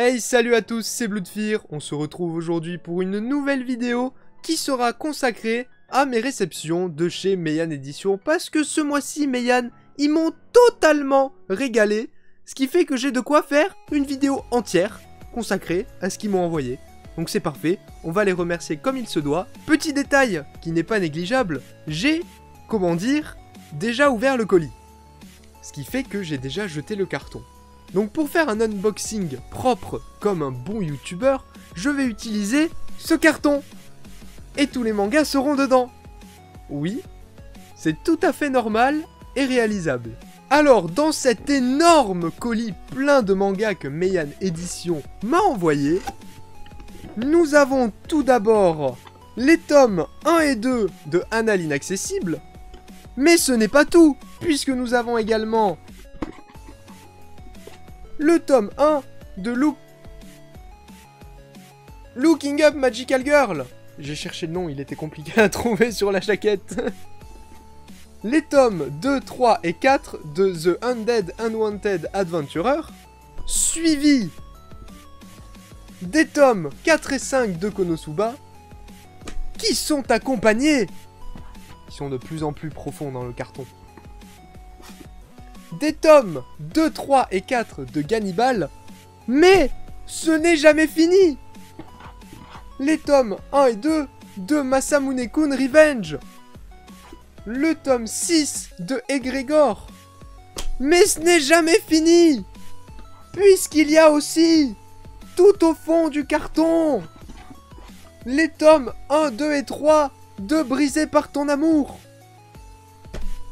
Hey, salut à tous, c'est Bloodfear. On se retrouve aujourd'hui pour une nouvelle vidéo qui sera consacrée à mes réceptions de chez Meian Édition parce que ce mois-ci, Meian, ils m'ont totalement régalé, ce qui fait que j'ai de quoi faire une vidéo entière consacrée à ce qu'ils m'ont envoyé. Donc c'est parfait, on va les remercier comme il se doit. Petit détail qui n'est pas négligeable, j'ai, comment dire, déjà ouvert le colis. Ce qui fait que j'ai déjà jeté le carton. Donc pour faire un unboxing propre comme un bon youtubeur, je vais utiliser ce carton. Et tous les mangas seront dedans. Oui, c'est tout à fait normal et réalisable. Alors dans cet énorme colis plein de mangas que Meian Édition m'a envoyé, nous avons tout d'abord les tomes 1 et 2 de Anna l'Inaccessible. Mais ce n'est pas tout, puisque nous avons également le tome 1 de Looking Up Magical Girl. J'ai cherché le nom, il était compliqué à trouver sur la jaquette. Les tomes 2, 3 et 4 de The Undead Unwanted Adventurer, suivi des tomes 4 et 5 de Konosuba, qui sont accompagnés, qui sont de plus en plus profonds dans le carton, des tomes 2, 3 et 4 de Gannibal, mais ce n'est jamais fini. Les tomes 1 et 2 de Masamune-kun Revenge, le tome 6 de Egregor, mais ce n'est jamais fini, puisqu'il y a aussi, tout au fond du carton, les tomes 1, 2 et 3 de Brisé par ton amour.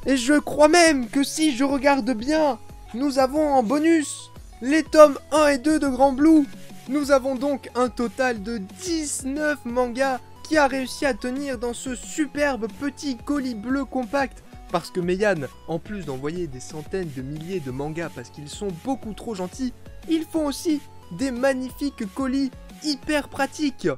Et je crois même que si je regarde bien, nous avons en bonus les tomes 1 et 2 de Grand Blue. Nous avons donc un total de 19 mangas qui a réussi à tenir dans ce superbe petit colis bleu compact. Parce que Meian, en plus d'envoyer des centaines de milliers de mangas parce qu'ils sont beaucoup trop gentils, ils font aussi des magnifiques colis hyper pratiques.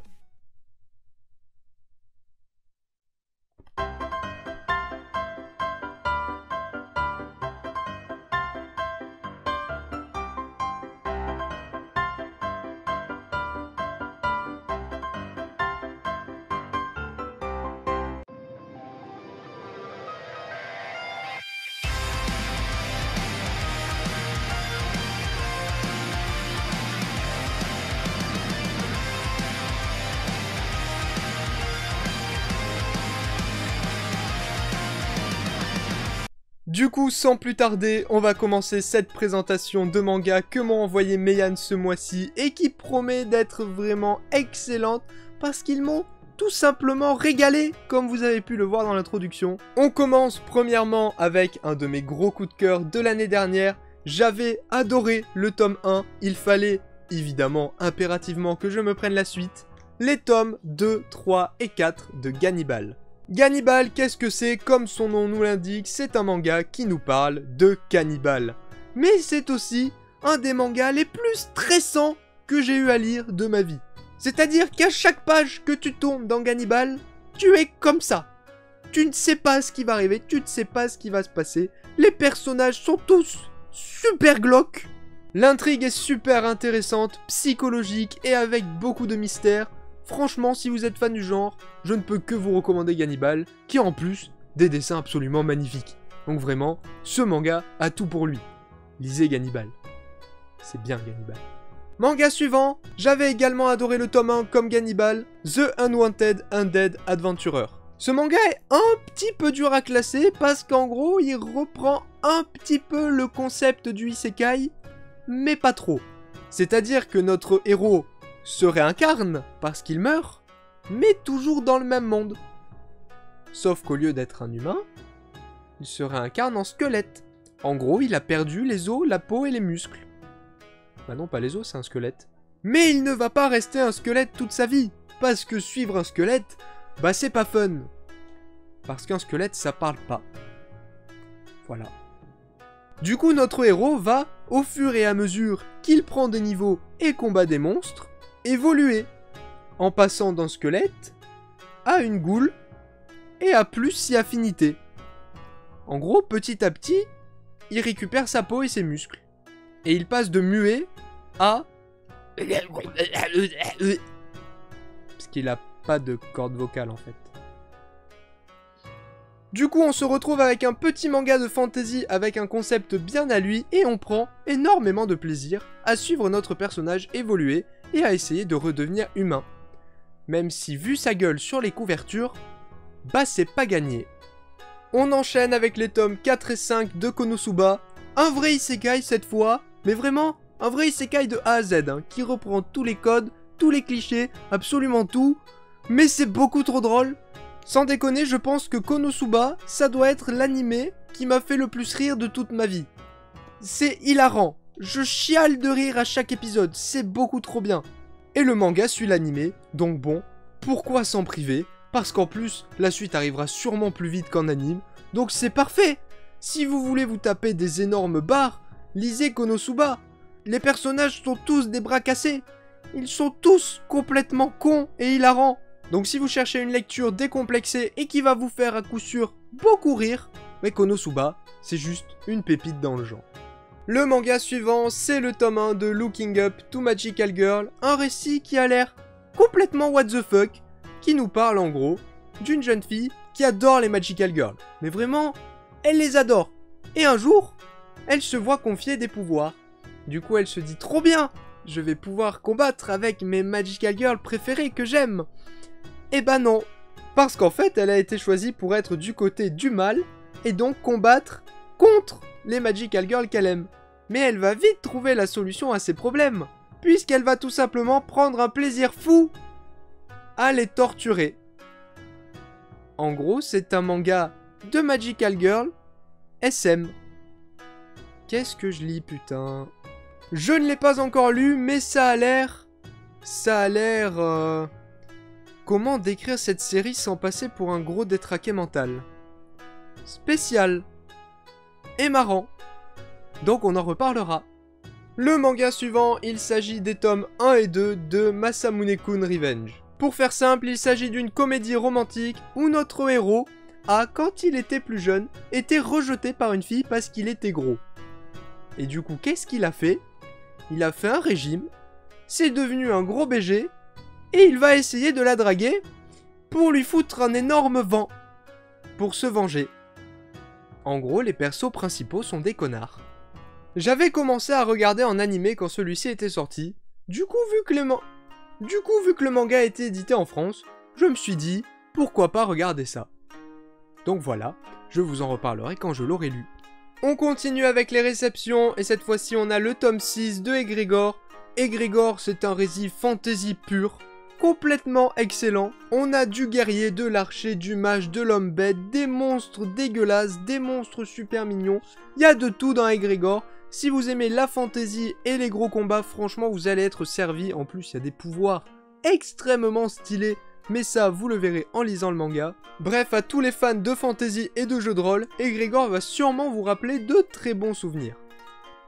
Du coup, sans plus tarder, on va commencer cette présentation de manga que m'a envoyé Meian ce mois-ci et qui promet d'être vraiment excellente parce qu'ils m'ont tout simplement régalé, comme vous avez pu le voir dans l'introduction. On commence premièrement avec un de mes gros coups de cœur de l'année dernière. J'avais adoré le tome 1, il fallait évidemment impérativement que je me prenne la suite. Les tomes 2, 3 et 4 de Gannibal. Gannibal, qu'est-ce que c'est? Comme son nom nous l'indique, c'est un manga qui nous parle de cannibales. Mais c'est aussi un des mangas les plus stressants que j'ai eu à lire de ma vie. C'est-à-dire qu'à chaque page que tu tournes dans Gannibal, tu es comme ça. Tu ne sais pas ce qui va arriver, tu ne sais pas ce qui va se passer. Les personnages sont tous super glauques. L'intrigue est super intéressante, psychologique et avec beaucoup de mystère. Franchement, si vous êtes fan du genre, je ne peux que vous recommander Gannibal, qui a en plus des dessins absolument magnifiques. Donc vraiment, ce manga a tout pour lui. Lisez Gannibal. C'est bien Gannibal. Manga suivant, j'avais également adoré le tome 1 comme Gannibal, The Unwanted Undead Adventurer. Ce manga est un petit peu dur à classer parce qu'en gros, il reprend un petit peu le concept du isekai, mais pas trop. C'est-à-dire que notre héros se réincarne parce qu'il meurt, mais toujours dans le même monde. Sauf qu'au lieu d'être un humain, il se réincarne en squelette. En gros, il a perdu les os, la peau et les muscles. Bah non, pas les os, c'est un squelette. Mais il ne va pas rester un squelette toute sa vie, parce que suivre un squelette, bah c'est pas fun. Parce qu'un squelette, ça parle pas. Voilà. Du coup, notre héros va, au fur et à mesure qu'il prend des niveaux et combat des monstres, évoluer, en passant d'un squelette à une goule et à plus si affinité. En gros, petit à petit, il récupère sa peau et ses muscles. Et il passe de muet à Parce qu'il a pas de corde vocale en fait. Du coup, on se retrouve avec un petit manga de fantasy avec un concept bien à lui et on prend énormément de plaisir à suivre notre personnage évoluer et à essayer de redevenir humain. Même si, vu sa gueule sur les couvertures, bah c'est pas gagné. On enchaîne avec les tomes 4 et 5 de Konosuba, un vrai isekai cette fois, mais vraiment un vrai isekai de A à Z, hein, qui reprend tous les codes, tous les clichés, absolument tout, mais c'est beaucoup trop drôle. Sans déconner, je pense que Konosuba, ça doit être l'animé qui m'a fait le plus rire de toute ma vie. C'est hilarant, je chiale de rire à chaque épisode, c'est beaucoup trop bien. Et le manga suit l'animé, donc bon, pourquoi s'en priver? Parce qu'en plus, la suite arrivera sûrement plus vite qu'en anime, donc c'est parfait. Si vous voulez vous taper des énormes barres, lisez Konosuba. Les personnages sont tous des bras cassés. Ils sont tous complètement cons et hilarants. Donc si vous cherchez une lecture décomplexée et qui va vous faire à coup sûr beaucoup rire, mais Konosuba, c'est juste une pépite dans le genre. Le manga suivant, c'est le tome 1 de Looking Up to Magical Girl, un récit qui a l'air complètement what the fuck, qui nous parle en gros d'une jeune fille qui adore les Magical Girls. Mais vraiment, elle les adore. Et un jour, elle se voit confier des pouvoirs. Du coup, elle se dit trop bien, je vais pouvoir combattre avec mes Magical Girls préférées que j'aime. Eh ben non, parce qu'en fait elle a été choisie pour être du côté du mal et donc combattre contre les Magical Girls qu'elle aime. Mais elle va vite trouver la solution à ses problèmes, puisqu'elle va tout simplement prendre un plaisir fou à les torturer. En gros, c'est un manga de Magical Girl SM. Qu'est-ce que je lis, putain? Je ne l'ai pas encore lu, mais ça a l'air... Comment décrire cette série sans passer pour un gros détraqué mental? Spécial. Et marrant. Donc on en reparlera. Le manga suivant, il s'agit des tomes 1 et 2 de Masamune-kun Revenge. Pour faire simple, il s'agit d'une comédie romantique où notre héros a, quand il était plus jeune, été rejeté par une fille parce qu'il était gros. Et du coup, qu'est-ce qu'il a fait? Il a fait un régime, c'est devenu un gros BG, et il va essayer de la draguer pour lui foutre un énorme vent, pour se venger. En gros, les persos principaux sont des connards. J'avais commencé à regarder en animé quand celui-ci était sorti, du coup vu que le manga était édité en France, je me suis dit, pourquoi pas regarder ça. Donc voilà, je vous en reparlerai quand je l'aurai lu. On continue avec les réceptions, et cette fois-ci on a le tome 6 de Egregor. Egregor, c'est un récit fantasy pur, complètement excellent. On a du guerrier, de l'archer, du mage, de l'homme bête, des monstres dégueulasses, des monstres super mignons. Il y a de tout dans Egregor. Si vous aimez la fantasy et les gros combats, franchement vous allez être servi. En plus, il y a des pouvoirs extrêmement stylés. Mais ça, vous le verrez en lisant le manga. Bref, à tous les fans de fantasy et de jeux de rôle, Egregor va sûrement vous rappeler de très bons souvenirs.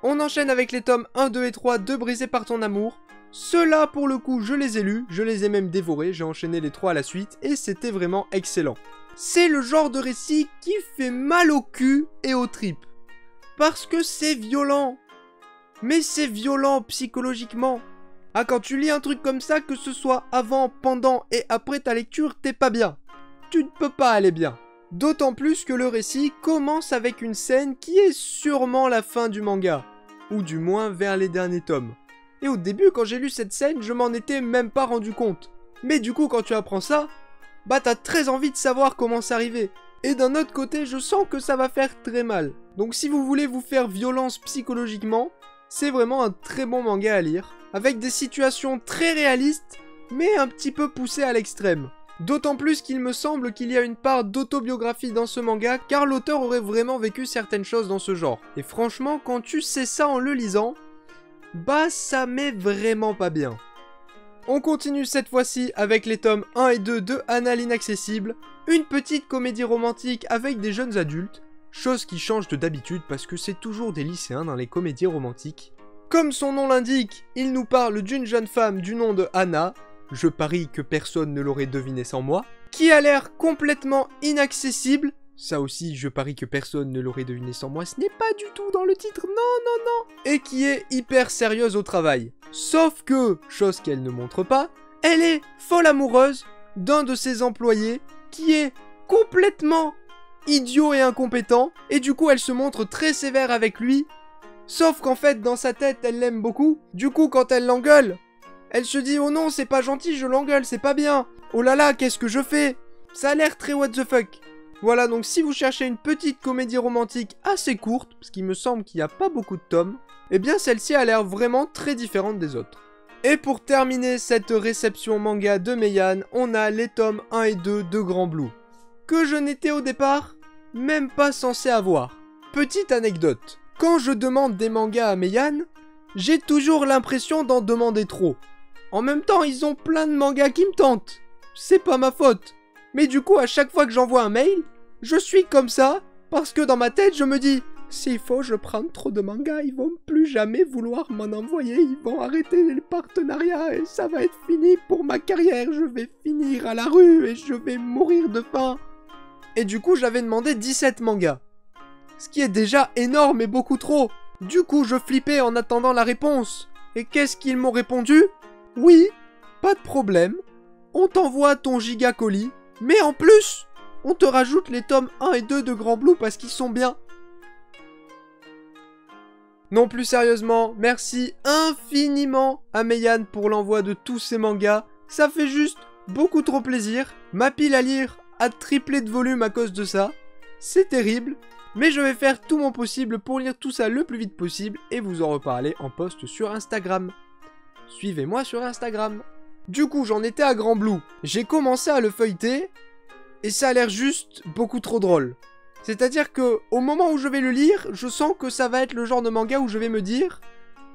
On enchaîne avec les tomes 1, 2 et 3 de Brisé par ton amour. Ceux-là, pour le coup, je les ai lus, je les ai même dévorés, j'ai enchaîné les 3 à la suite, et c'était vraiment excellent. C'est le genre de récit qui fait mal au cul et aux tripes. Parce que c'est violent. Mais c'est violent psychologiquement. Ah, quand tu lis un truc comme ça, que ce soit avant, pendant et après ta lecture, t'es pas bien. Tu ne peux pas aller bien. D'autant plus que le récit commence avec une scène qui est sûrement la fin du manga. Ou du moins vers les derniers tomes. Et au début, quand j'ai lu cette scène, je m'en étais même pas rendu compte. Mais du coup, quand tu apprends ça, bah t'as très envie de savoir comment c'est arrivé. Et d'un autre côté, je sens que ça va faire très mal. Donc si vous voulez vous faire violence psychologiquement, c'est vraiment un très bon manga à lire. Avec des situations très réalistes, mais un petit peu poussées à l'extrême. D'autant plus qu'il me semble qu'il y a une part d'autobiographie dans ce manga, car l'auteur aurait vraiment vécu certaines choses dans ce genre. Et franchement, quand tu sais ça en le lisant, bah ça met vraiment pas bien. On continue cette fois-ci avec les tomes 1 et 2 de Anna l'Inaccessible, une petite comédie romantique avec des jeunes adultes, chose qui change de d'habitude parce que c'est toujours des lycéens dans les comédies romantiques. Comme son nom l'indique, il nous parle d'une jeune femme du nom de Anna, je parie que personne ne l'aurait deviné sans moi, qui a l'air complètement inaccessible ça aussi je parie que personne ne l'aurait deviné sans moi, ce n'est pas du tout dans le titre, non, non, non, et qui est hyper sérieuse au travail. Sauf que, chose qu'elle ne montre pas, elle est folle amoureuse d'un de ses employés qui est complètement idiot et incompétent, et du coup elle se montre très sévère avec lui, sauf qu'en fait dans sa tête elle l'aime beaucoup, du coup quand elle l'engueule, elle se dit oh non c'est pas gentil, je l'engueule, c'est pas bien, oh là là qu'est-ce que je fais, ça a l'air très what the fuck. Voilà, donc si vous cherchez une petite comédie romantique assez courte, parce qu'il me semble qu'il n'y a pas beaucoup de tomes, eh bien celle-ci a l'air vraiment très différente des autres. Et pour terminer cette réception manga de Meian, on a les tomes 1 et 2 de Grand Blue, que je n'étais au départ même pas censé avoir. Petite anecdote, quand je demande des mangas à Meian, j'ai toujours l'impression d'en demander trop. En même temps, ils ont plein de mangas qui me tentent, c'est pas ma faute. Mais du coup, à chaque fois que j'envoie un mail, je suis comme ça, parce que dans ma tête, je me dis « S'il faut, je prends trop de mangas, ils vont plus jamais vouloir m'en envoyer, ils vont arrêter les partenariats et ça va être fini pour ma carrière, je vais finir à la rue et je vais mourir de faim. » Et du coup, j'avais demandé 17 mangas. Ce qui est déjà énorme et beaucoup trop. Du coup, je flippais en attendant la réponse. Et qu'est-ce qu'ils m'ont répondu? Oui, pas de problème, on t'envoie ton giga colis. Mais en plus, on te rajoute les tomes 1 et 2 de Grand Blue parce qu'ils sont bien. Non, plus sérieusement, merci infiniment à Meian pour l'envoi de tous ces mangas. Ça fait juste beaucoup trop plaisir. Ma pile à lire a triplé de volume à cause de ça. C'est terrible. Mais je vais faire tout mon possible pour lire tout ça le plus vite possible et vous en reparler en post sur Instagram. Suivez-moi sur Instagram. Du coup, j'en étais à Grand Blue. J'ai commencé à le feuilleter et ça a l'air juste beaucoup trop drôle. C'est-à-dire que au moment où je vais le lire, je sens que ça va être le genre de manga où je vais me dire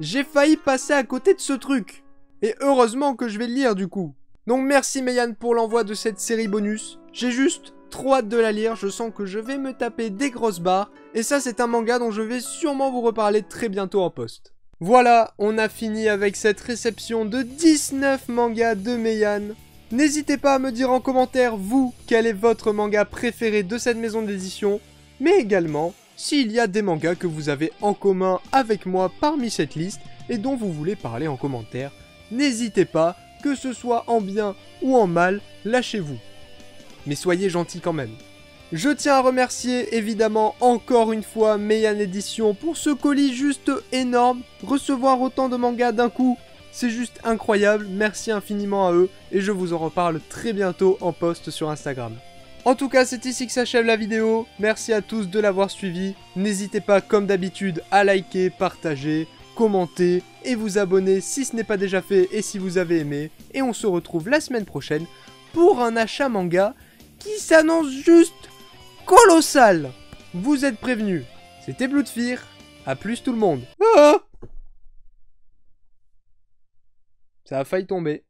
j'ai failli passer à côté de ce truc. Et heureusement que je vais le lire du coup. Donc merci Meian pour l'envoi de cette série bonus. J'ai juste trop hâte de la lire, je sens que je vais me taper des grosses barres. Et ça c'est un manga dont je vais sûrement vous reparler très bientôt en post. Voilà, on a fini avec cette réception de 19 mangas de Meian. N'hésitez pas à me dire en commentaire, vous, quel est votre manga préféré de cette maison d'édition, mais également, s'il y a des mangas que vous avez en commun avec moi parmi cette liste, et dont vous voulez parler en commentaire, n'hésitez pas, que ce soit en bien ou en mal, lâchez-vous. Mais soyez gentils quand même. Je tiens à remercier évidemment encore une fois Meian Edition pour ce colis juste énorme. Recevoir autant de mangas d'un coup, c'est juste incroyable. Merci infiniment à eux et je vous en reparle très bientôt en post sur Instagram. En tout cas, c'est ici que s'achève la vidéo. Merci à tous de l'avoir suivi. N'hésitez pas comme d'habitude à liker, partager, commenter et vous abonner si ce n'est pas déjà fait et si vous avez aimé. Et on se retrouve la semaine prochaine pour un achat manga qui s'annonce juste colossal. Vous êtes prévenus. C'était Bloodfear. A plus tout le monde. Ah, ça a failli tomber.